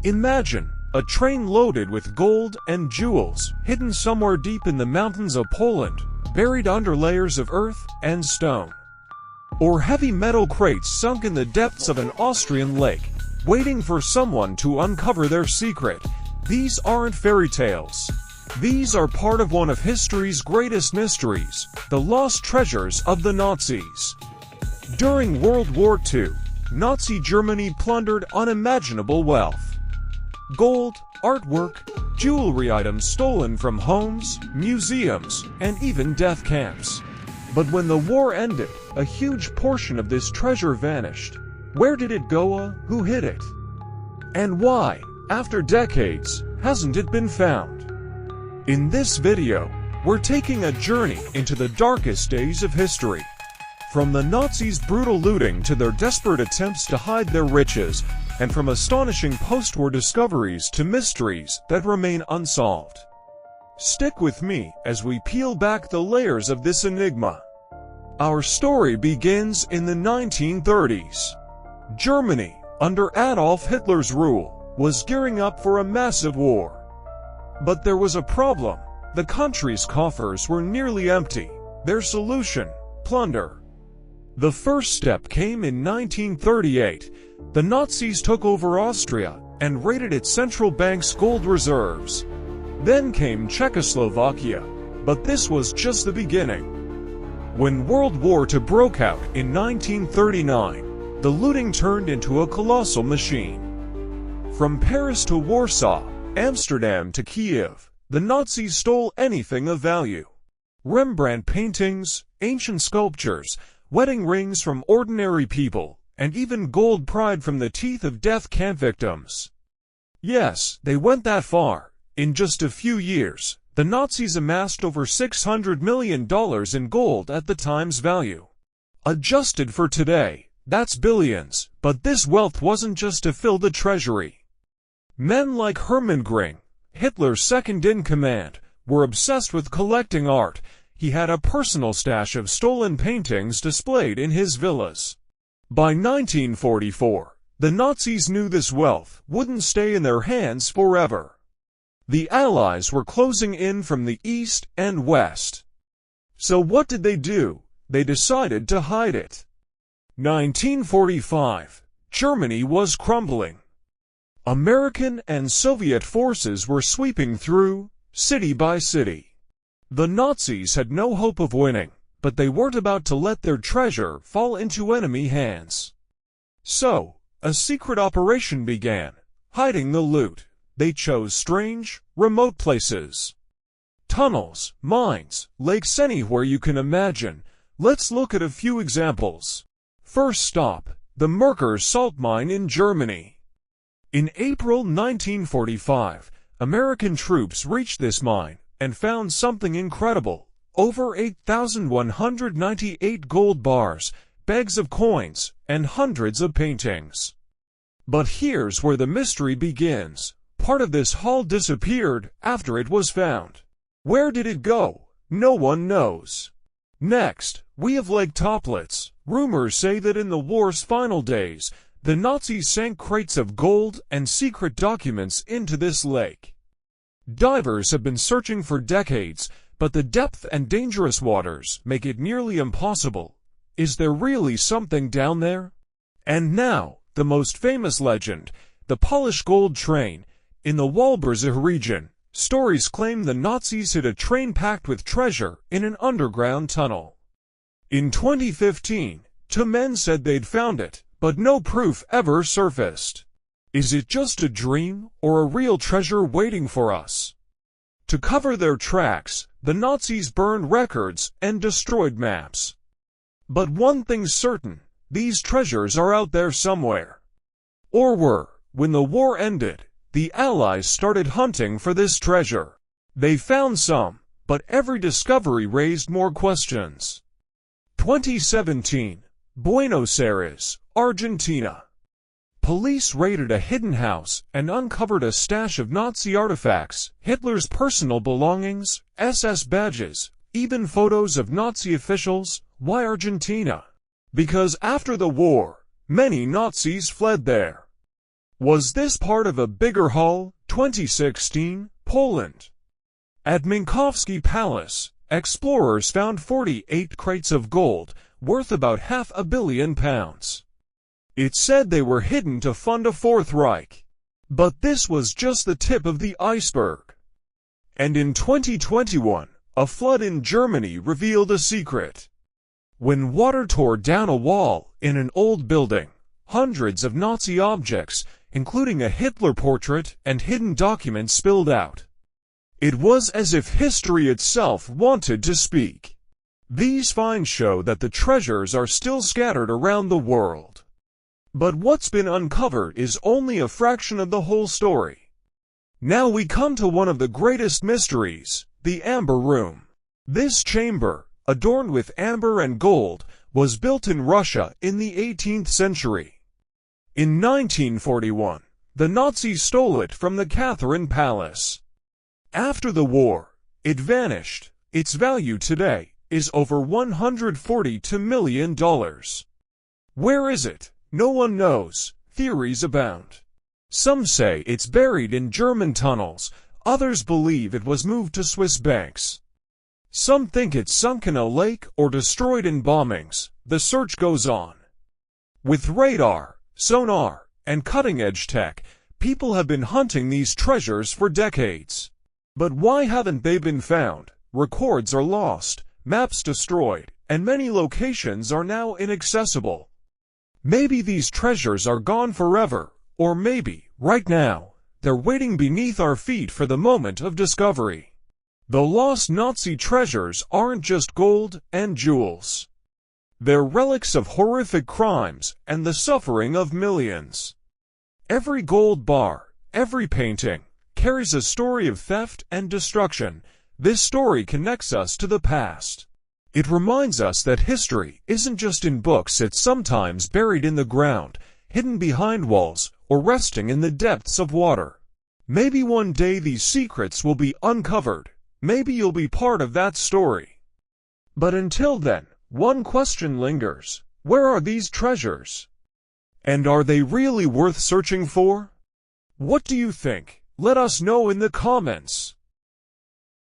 Imagine a train loaded with gold and jewels, hidden somewhere deep in the mountains of Poland, buried under layers of earth and stone. Or heavy metal crates sunk in the depths of an Austrian lake, waiting for someone to uncover their secret. These aren't fairy tales. These are part of one of history's greatest mysteries, the lost treasures of the Nazis. During World War II, Nazi Germany plundered unimaginable wealth. Gold, artwork, jewelry items stolen from homes, museums, and even death camps. But when the war ended, a huge portion of this treasure vanished. Where did it go? Who hid it? And why, after decades, hasn't it been found? In this video, we're taking a journey into the darkest days of history. From the Nazis' brutal looting to their desperate attempts to hide their riches, and from astonishing post-war discoveries to mysteries that remain unsolved. Stick with me as we peel back the layers of this enigma. Our story begins in the 1930s. Germany, under Adolf Hitler's rule, was gearing up for a massive war. But there was a problem. The country's coffers were nearly empty. Their solution: plunder. The first step came in 1938. The Nazis took over Austria and raided its central bank's gold reserves. Then came Czechoslovakia, but this was just the beginning. When World War II broke out in 1939, the looting turned into a colossal machine. From Paris to Warsaw, Amsterdam to Kiev, the Nazis stole anything of value. Rembrandt paintings, ancient sculptures, wedding rings from ordinary people, and even gold pried from the teeth of death camp victims. Yes, they went that far. In just a few years, the Nazis amassed over $600 million in gold at the time's value. Adjusted for today, that's billions, but this wealth wasn't just to fill the treasury. Men like Hermann Göring, Hitler's second-in-command, were obsessed with collecting art. He had a personal stash of stolen paintings displayed in his villas. By 1944, the Nazis knew this wealth wouldn't stay in their hands forever. The Allies were closing in from the east and west. So what did they do? They decided to hide it. 1945, Germany was crumbling. American and Soviet forces were sweeping through, city by city. The Nazis had no hope of winning, but they weren't about to let their treasure fall into enemy hands. So, a secret operation began, hiding the loot. They chose strange, remote places. Tunnels, mines, lakes, anywhere you can imagine. Let's look at a few examples. First stop, the Merkur salt mine in Germany. In April 1945, American troops reached this mine and found something incredible. Over 8,198 gold bars, bags of coins, and hundreds of paintings. But here's where the mystery begins. Part of this haul disappeared after it was found. Where did it go? No one knows. Next, we have Lake Toplitz. Rumors say that in the war's final days, the Nazis sank crates of gold and secret documents into this lake. Divers have been searching for decades, but the depth and dangerous waters make it nearly impossible. Is there really something down there? And now, the most famous legend, the Polish gold train. In the Wałbrzych region, stories claim the Nazis hid a train packed with treasure in an underground tunnel. In 2015, two men said they'd found it, but no proof ever surfaced. Is it just a dream, or a real treasure waiting for us? To cover their tracks, the Nazis burned records and destroyed maps. But one thing's certain, these treasures are out there somewhere. Or were. When the war ended, the Allies started hunting for this treasure. They found some, but every discovery raised more questions. 2017, Buenos Aires, Argentina. Police raided a hidden house and uncovered a stash of Nazi artifacts, Hitler's personal belongings, SS badges, even photos of Nazi officials. Why Argentina? Because after the war, many Nazis fled there. Was this part of a bigger haul? 2016, Poland. At Minkowski Palace, explorers found 48 crates of gold, worth about £500 million. It's said they were hidden to fund a Fourth Reich. But this was just the tip of the iceberg. And in 2021, a flood in Germany revealed a secret. When water tore down a wall in an old building, hundreds of Nazi objects, including a Hitler portrait and hidden documents, spilled out. It was as if history itself wanted to speak. These finds show that the treasures are still scattered around the world. But what's been uncovered is only a fraction of the whole story. Now we come to one of the greatest mysteries, the Amber Room. This chamber, adorned with amber and gold, was built in Russia in the 18th century. In 1941, the Nazis stole it from the Catherine Palace. After the war, it vanished. Its value today is over $142 million. Where is it? No one knows. Theories abound. Some say it's buried in German tunnels. Others believe it was moved to Swiss banks. Some think it's sunk in a lake or destroyed in bombings. The search goes on. With radar, sonar, and cutting-edge tech, people have been hunting these treasures for decades. But why haven't they been found? Records are lost, maps destroyed, and many locations are now inaccessible. Maybe these treasures are gone forever, or maybe, right now, they're waiting beneath our feet for the moment of discovery. The lost Nazi treasures aren't just gold and jewels. They're relics of horrific crimes and the suffering of millions. Every gold bar, every painting, carries a story of theft and destruction. This story connects us to the past. It reminds us that history isn't just in books, it's sometimes buried in the ground, hidden behind walls, or resting in the depths of water. Maybe one day these secrets will be uncovered. Maybe you'll be part of that story. But until then, one question lingers. Where are these treasures? And are they really worth searching for? What do you think? Let us know in the comments.